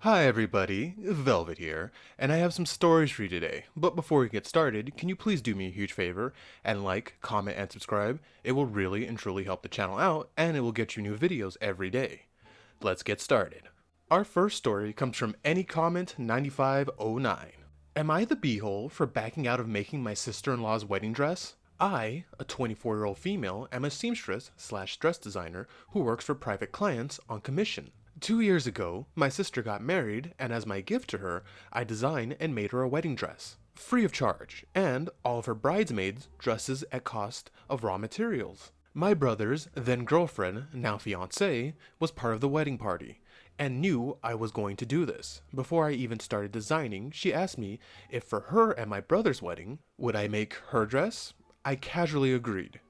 Hi everybody, Velvet here, and I have some stories for you today. But before we get started, can you please do me a huge favor and like, comment, and subscribe? It will really and truly help the channel out, and it will get you new videos every day. Let's get started. Our first story comes from AnyComment9509. Am I the beehole for backing out of making my sister-in-law's wedding dress? I, a 24-year-old female, am a seamstress slash dress designer who works for private clients on commission. 2 years ago, my sister got married, and as my gift to her, I designed and made her a wedding dress, free of charge, and all of her bridesmaids dresses at cost of raw materials. My brother's then girlfriend, now fiancée, was part of the wedding party, and knew I was going to do this. Before I even started designing, she asked me if for her and my brother's wedding, would I make her dress? I casually agreed.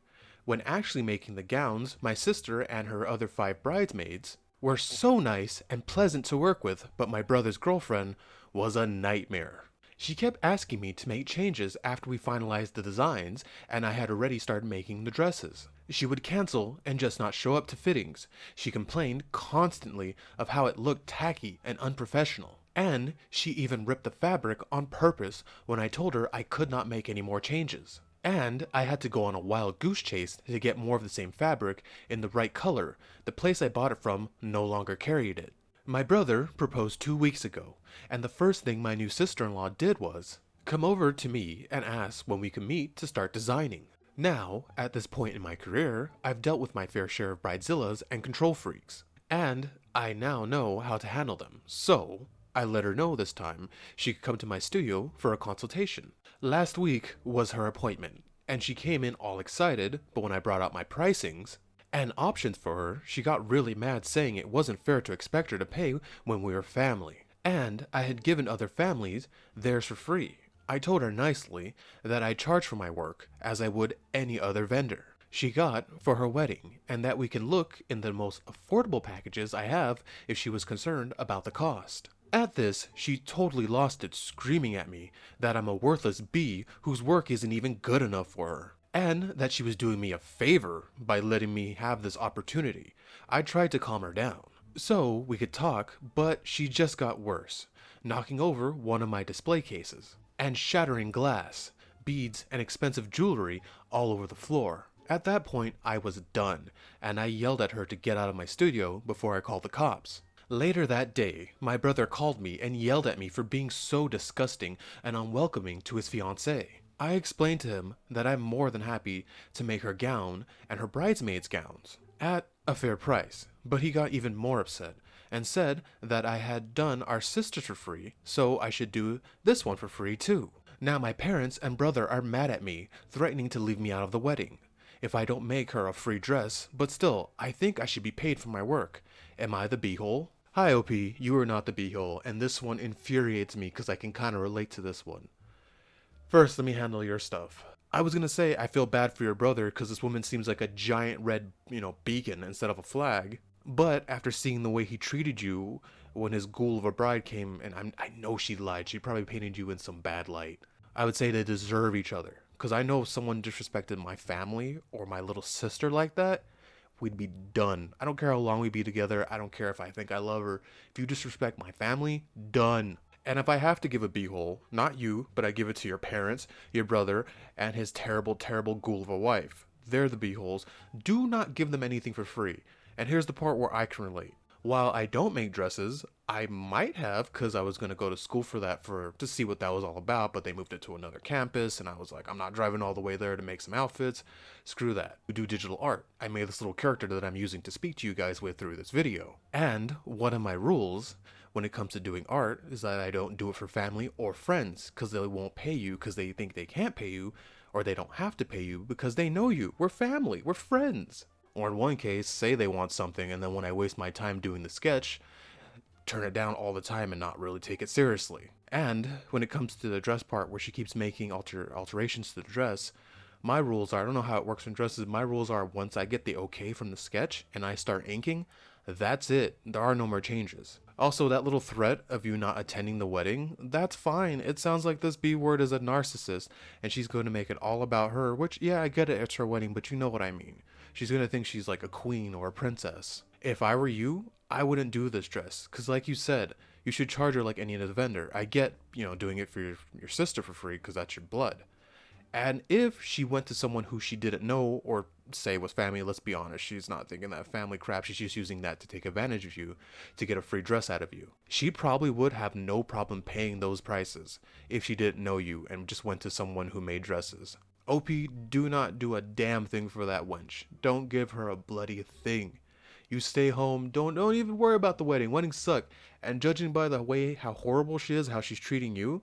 When actually making the gowns, my sister and her other 5 bridesmaids were so nice and pleasant to work with, but my brother's girlfriend was a nightmare. She kept asking me to make changes after we finalized the designs and I had already started making the dresses. She would cancel and just not show up to fittings. She complained constantly of how it looked tacky and unprofessional. And she even ripped the fabric on purpose when I told her I could not make any more changes. And I had to go on a wild goose chase to get more of the same fabric in the right color. The place I bought it from no longer carried it. My brother proposed 2 weeks ago, and the first thing my new sister-in-law did was come over to me and ask when we could meet to start designing. Now, at this point in my career, I've dealt with my fair share of bridezillas and control freaks, and I now know how to handle them. So, I let her know this time she could come to my studio for a consultation. Last week was her appointment, and she came in all excited, but when I brought out my pricings and options for her, she got really mad saying it wasn't fair to expect her to pay when we were family. And I had given other families theirs for free. I told her nicely that I charge for my work as I would any other vendor she got for her wedding, and that we can look in the most affordable packages I have if she was concerned about the cost. At this, she totally lost it, screaming at me that I'm a worthless bee whose work isn't even good enough for her, and that she was doing me a favor by letting me have this opportunity. I tried to calm her down so we could talk, but she just got worse, knocking over one of my display cases and shattering glass, beads, and expensive jewelry all over the floor. At that point, I was done, and I yelled at her to get out of my studio before I called the cops. Later that day, my brother called me and yelled at me for being so disgusting and unwelcoming to his fiancée. I explained to him that I'm more than happy to make her gown and her bridesmaids' gowns at a fair price, but he got even more upset and said that I had done our sisters for free, so I should do this one for free too. Now my parents and brother are mad at me, threatening to leave me out of the wedding if I don't make her a free dress, but still, I think I should be paid for my work. Am I the beehole? Hi OP, you are not the beehole, and this one infuriates me because I can kind of relate to this one. First, let me handle your stuff. I was gonna say I feel bad for your brother because this woman seems like a giant red, beacon instead of a flag. But after seeing the way he treated you when his ghoul of a bride came, and I know she lied, she probably painted you in some bad light. I would say they deserve each other. Because I know if someone disrespected my family or my little sister like that, we'd be done. I don't care how long we be together. I don't care if I think I love her. If you disrespect my family, done. And if I have to give a beehole, not you, but I give it to your parents, your brother, and his terrible, terrible ghoul of a wife. They're the beeholes. Do not give them anything for free. And here's the part where I can relate. While I don't make dresses, I might have, because I was going to go to school for that to see what that was all about, but they moved it to another campus, and I was like, I'm not driving all the way there to make some outfits. Screw that. We do digital art. I made this little character that I'm using to speak to you guys with through this video. And one of my rules when it comes to doing art is that I don't do it for family or friends, because they won't pay you because they think they can't pay you, or they don't have to pay you because they know you. We're family. We're friends. Or in one case, say they want something, and then when I waste my time doing the sketch, turn it down all the time and not really take it seriously. And when it comes to the dress part where she keeps making alterations to the dress, my rules are, I don't know how it works in dresses, my rules are once I get the okay from the sketch and I start inking, that's it. There are no more changes. Also, that little threat of you not attending the wedding, that's fine. It sounds like this B word is a narcissist and she's going to make it all about her, which, yeah, I get it, it's her wedding, but you know what I mean. She's going to think she's like a queen or a princess. If I were you, I wouldn't do this dress, because like you said, You should charge her like any other vendor. I get, doing it for your sister for free because that's your blood. And if she went to someone who she didn't know or say was family, let's be honest, she's not thinking that family crap. She's just using that to take advantage of you, to get a free dress out of you. She probably would have no problem paying those prices if she didn't know you and just went to someone who made dresses. OP, do not do a damn thing for that wench. Don't give her a bloody thing. You stay home. Don't even worry about the wedding. Weddings suck. And judging by the way how horrible she is, how she's treating you,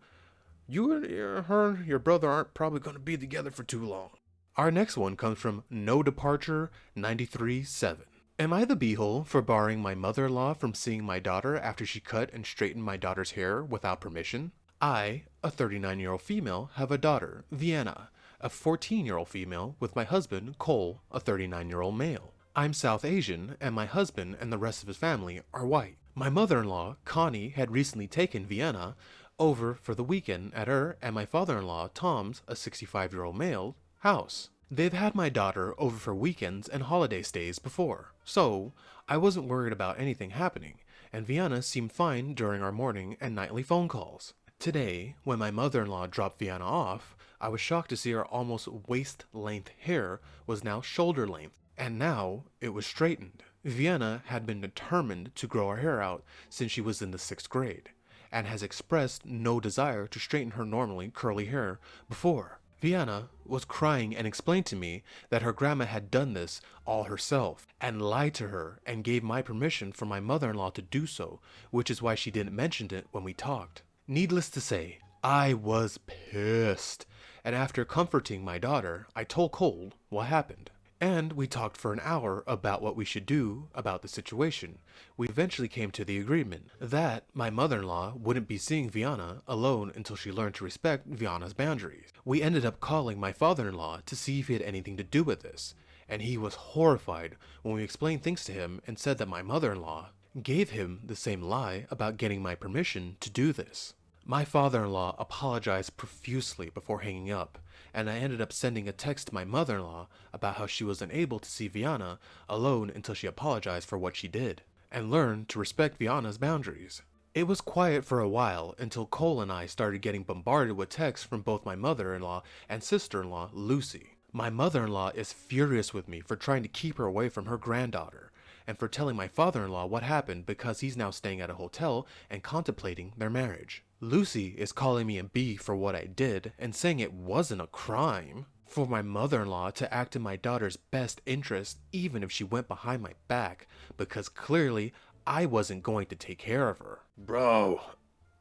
you and your brother aren't probably going to be together for too long. Our next one comes from No Departure 93-7. Am I the beehole for barring my mother-in-law from seeing my daughter after she cut and straightened my daughter's hair without permission? I, a 39-year-old female, have a daughter, Vienna, a 14-year-old female, with my husband, Cole, a 39-year-old male. I'm South Asian, and my husband and the rest of his family are white. My mother-in-law, Connie, had recently taken Vienna over for the weekend at her and my father-in-law, Tom's, a 65-year-old male, house. They've had my daughter over for weekends and holiday stays before, so I wasn't worried about anything happening, and Vienna seemed fine during our morning and nightly phone calls. Today, when my mother-in-law dropped Vienna off, I was shocked to see her almost waist-length hair was now shoulder-length, and now it was straightened. Vienna had been determined to grow her hair out since she was in the 6th grade, and has expressed no desire to straighten her normally curly hair before. Vienna was crying and explained to me that her grandma had done this all herself, and lied to her and gave my permission for my mother-in-law to do so, which is why she didn't mention it when we talked. Needless to say, I was pissed, and after comforting my daughter, I told Cole what happened. And we talked for an hour about what we should do about the situation. We eventually came to the agreement that my mother-in-law wouldn't be seeing Vienna alone until she learned to respect Vienna's boundaries. We ended up calling my father-in-law to see if he had anything to do with this, and he was horrified when we explained things to him and said that my mother-in-law gave him the same lie about getting my permission to do this. My father-in-law apologized profusely before hanging up, and I ended up sending a text to my mother-in-law about how she was unable to see Vienna alone until she apologized for what she did, and learned to respect Vienna's boundaries. It was quiet for a while until Cole and I started getting bombarded with texts from both my mother-in-law and sister-in-law, Lucy. My mother-in-law is furious with me for trying to keep her away from her granddaughter, and for telling my father-in-law what happened because he's now staying at a hotel and contemplating their marriage. Lucy is calling me a B for what I did and saying it wasn't a crime for my mother-in-law to act in my daughter's best interest even if she went behind my back, because clearly I wasn't going to take care of her. Bro,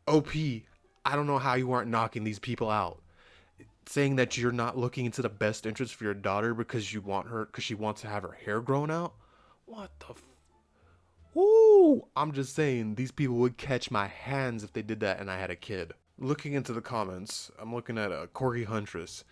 OP, I don't know how you aren't knocking these people out. Saying that you're not looking into the best interest for your daughter because she wants to have her hair grown out? What the Ooh, I'm just saying, these people would catch my hands if they did that and I had a kid. Looking into the comments, I'm looking at Corey Huntress.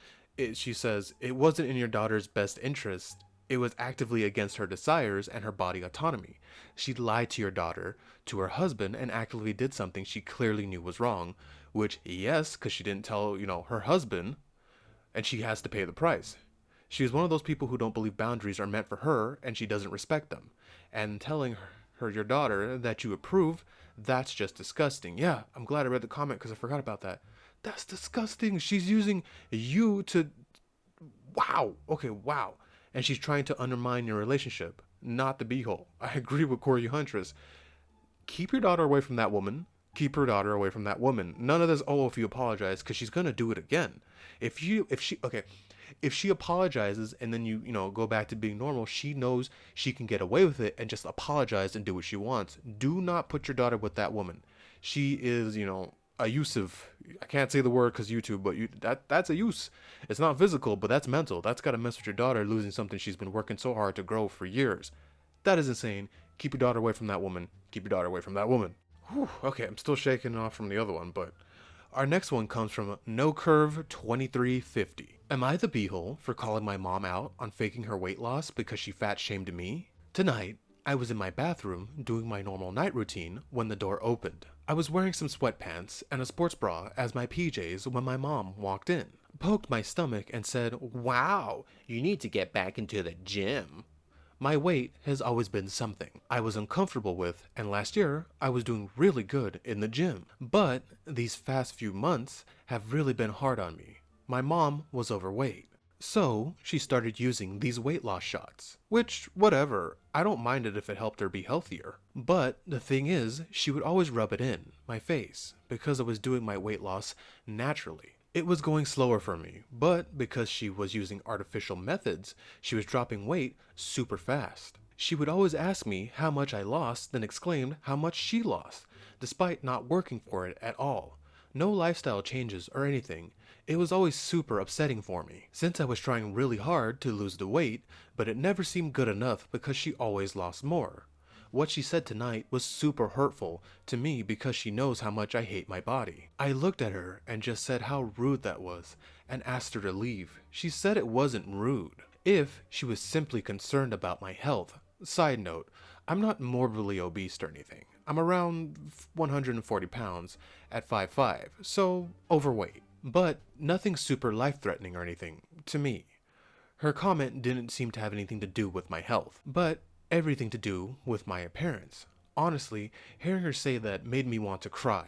She says, it wasn't in your daughter's best interest. It was actively against her desires and her body autonomy. She lied to your daughter, to her husband, and actively did something she clearly knew was wrong. Which, yes, because she didn't tell, her husband, and she has to pay the price. She is one of those people who don't believe boundaries are meant for her, and she doesn't respect them. And telling your daughter that you approve, that's just disgusting. Yeah, I'm glad I read the comment because I forgot about that. That's disgusting. She's using you to... Wow. Okay, wow. And she's trying to undermine your relationship, not the beehole. I agree with Corey Huntress. Keep your daughter away from that woman. Keep her daughter away from that woman. None of this, if you apologize, because she's going to do it again. If she apologizes and then you go back to being normal, she knows she can get away with it and just apologize and do what she wants. Do not put your daughter with that woman. She is, a abusive. I can't say the word because YouTube, but that's a use. It's not physical, but that's mental. That's got to mess with your daughter losing something she's been working so hard to grow for years. That is insane. Keep your daughter away from that woman. Keep your daughter away from that woman. Whew, okay, I'm still shaking off from the other one, but our next one comes from NoCurve2350. Am I the beehole for calling my mom out on faking her weight loss because she fat shamed me? Tonight, I was in my bathroom doing my normal night routine when the door opened. I was wearing some sweatpants and a sports bra as my PJs when my mom walked in, poked my stomach and said, "Wow, you need to get back into the gym." My weight has always been something I was uncomfortable with, and last year I was doing really good in the gym. But these past few months have really been hard on me. My mom was overweight. So she started using these weight loss shots, which, whatever, I don't mind it if it helped her be healthier. But the thing is, she would always rub it in my face because I was doing my weight loss naturally. It was going slower for me, but because she was using artificial methods, she was dropping weight super fast. She would always ask me how much I lost, then exclaimed how much she lost, despite not working for it at all. No lifestyle changes or anything. It was always super upsetting for me, since I was trying really hard to lose the weight, but it never seemed good enough because she always lost more. What she said tonight was super hurtful to me because she knows how much I hate my body. I looked at her and just said how rude that was and asked her to leave. She said it wasn't rude if she was simply concerned about my health. Side note, I'm not morbidly obese or anything. I'm around 140 pounds at 5'5", so overweight. But nothing super life-threatening or anything, to me. Her comment didn't seem to have anything to do with my health, but everything to do with my appearance. Honestly, hearing her say that made me want to cry.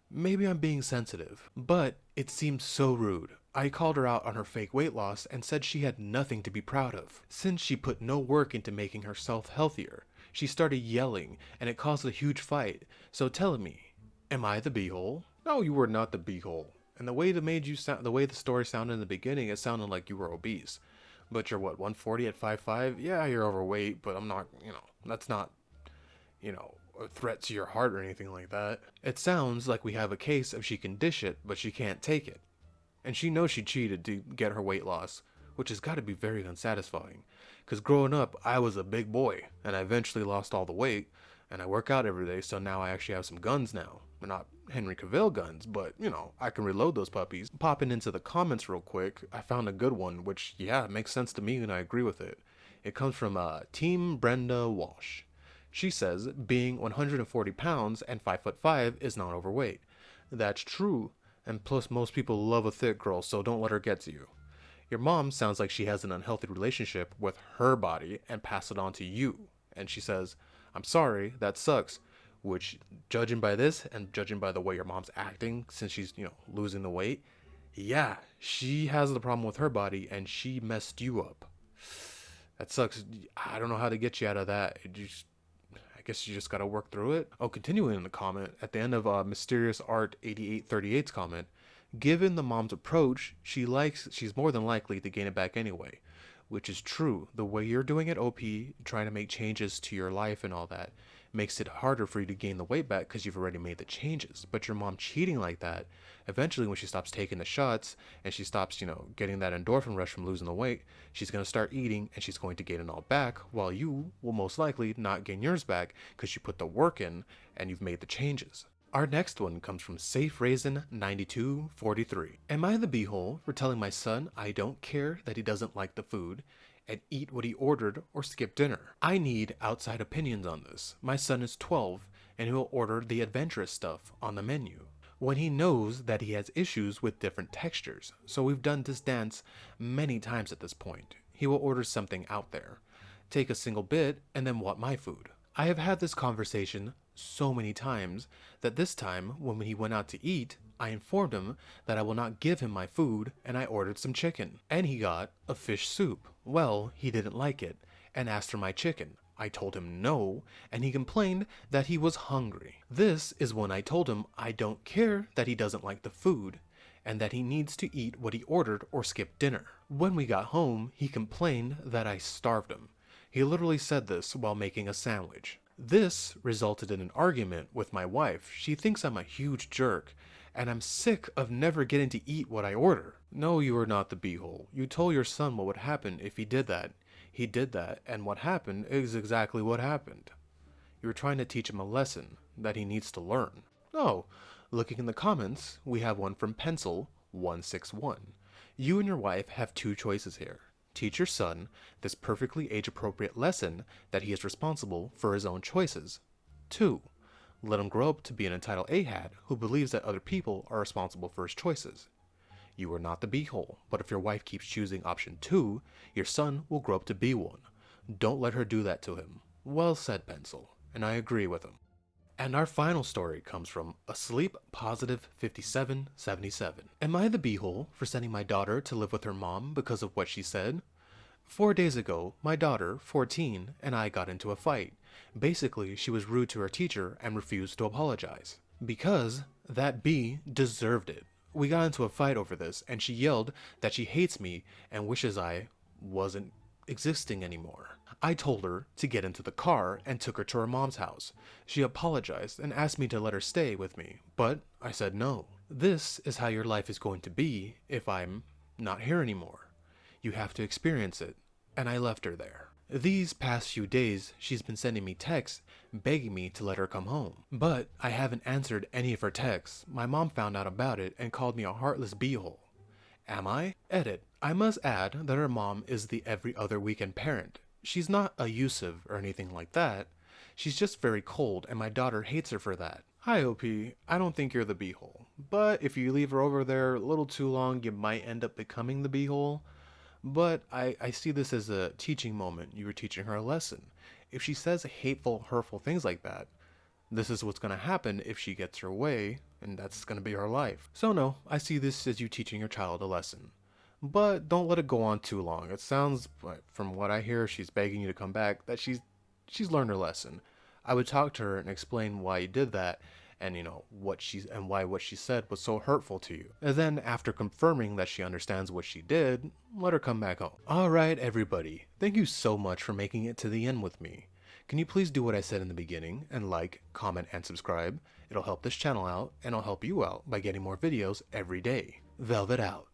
Maybe I'm being sensitive, but it seemed so rude. I called her out on her fake weight loss and said she had nothing to be proud of, since she put no work into making herself healthier. She started yelling, and it caused a huge fight. So tell me, am I the beehole? No, you were not the beehole. And the way the way the story sounded in the beginning, it sounded like you were obese. But you're what, 140 at 5'5"? Yeah, you're overweight, but I'm not, that's not, a threat to your heart or anything like that. It sounds like we have a case of she can dish it, but she can't take it. And she knows she cheated to get her weight loss, which has got to be very unsatisfying. Because growing up, I was a big boy, and I eventually lost all the weight, and I work out every day, so now I actually have some guns now. They're not Henry Cavill guns, but, I can reload those puppies. Popping into the comments real quick, I found a good one, which, yeah, it makes sense to me, and I agree with it. It comes from Team Brenda Walsh. She says, being 140 pounds and 5'5" is not overweight. That's true, and plus most people love a thick girl, so don't let her get to you. Your mom sounds like she has an unhealthy relationship with her body and pass it on to you. And she says, I'm sorry, that sucks. Which, judging by this and judging by the way your mom's acting since she's, losing the weight, yeah, she has the problem with her body and she messed you up. That sucks. I don't know how to get you out of that. I guess you just gotta work through it. Oh, continuing in the comment, at the end of Mysterious Art 8838's comment, given the mom's approach, she's more than likely to gain it back anyway. Which is true. The way you're doing it, OP, trying to make changes to your life and all that, makes it harder for you to gain the weight back because you've already made the changes. But your mom cheating like that, eventually when she stops taking the shots and she stops, getting that endorphin rush from losing the weight, she's going to start eating and she's going to gain it all back, while you will most likely not gain yours back because you put the work in and you've made the changes. Our next one comes from Safe Raisin 9243. Am I the beehole for telling my son I don't care that he doesn't like the food and eat what he ordered or skip dinner? I need outside opinions on this. My son is 12 and he will order the adventurous stuff on the menu when he knows that he has issues with different textures. So we've done this dance many times at this point. He will order something out there, take a single bit, and then want my food. I have had this conversation so many times that this time when he went out to eat, I informed him that I will not give him my food and I ordered some chicken. And he got a fish soup. Well, he didn't like it and asked for my chicken. I told him no, and he complained that he was hungry. This is when I told him I don't care that he doesn't like the food and that he needs to eat what he ordered or skip dinner. When we got home, he complained that I starved him. He literally said this while making a sandwich. This resulted in an argument with my wife. She thinks I'm a huge jerk, and I'm sick of never getting to eat what I order. No, you are not the beehole. You told your son what would happen if he did that. He did that, and what happened is exactly what happened. You were trying to teach him a lesson that he needs to learn. Oh, looking in the comments, we have one from Pencil161. You and your wife have two choices here. Teach your son this perfectly age-appropriate lesson that he is responsible for his own choices. 2. Let him grow up to be an entitled a-hat who believes that other people are responsible for his choices. You are not the beehole, but if your wife keeps choosing option 2, your son will grow up to be one. Don't let her do that to him. Well said, Pencil, and I agree with him. And our final story comes from Asleep Positive 5777. Am I the beehole for sending my daughter to live with her mom because of what she said? 4 days ago, my daughter, 14, and I got into a fight. Basically, she was rude to her teacher and refused to apologize. Because that bee deserved it. We got into a fight over this, and she yelled that she hates me and wishes I wasn't existing anymore. I told her to get into the car and took her to her mom's house. She apologized and asked me to let her stay with me, but I said no. This is how your life is going to be if I'm not here anymore. You have to experience it. And I left her there. These past few days, she's been sending me texts begging me to let her come home. But I haven't answered any of her texts. My mom found out about it and called me a heartless beehole. Am I? Edit. I must add that her mom is the every other weekend parent. She's not abusive or anything like that. She's just very cold, and my daughter hates her for that. Hi, OP. I don't think you're the beehole. But if you leave her over there a little too long, you might end up becoming the beehole. But I see this as a teaching moment. You were teaching her a lesson. If she says hateful, hurtful things like that, this is what's going to happen if she gets her way, and that's going to be her life. So no, I see this as you teaching your child a lesson. But don't let it go on too long. It sounds, from what I hear, she's begging you to come back, that she's learned her lesson. I would talk to her and explain why you did that, and why what she said was so hurtful to you. And then after confirming that she understands what she did, let her come back home. Alright everybody, thank you so much for making it to the end with me. Can you please do what I said in the beginning and like, comment, and subscribe? It'll help this channel out, and it'll help you out by getting more videos every day. Velvet out.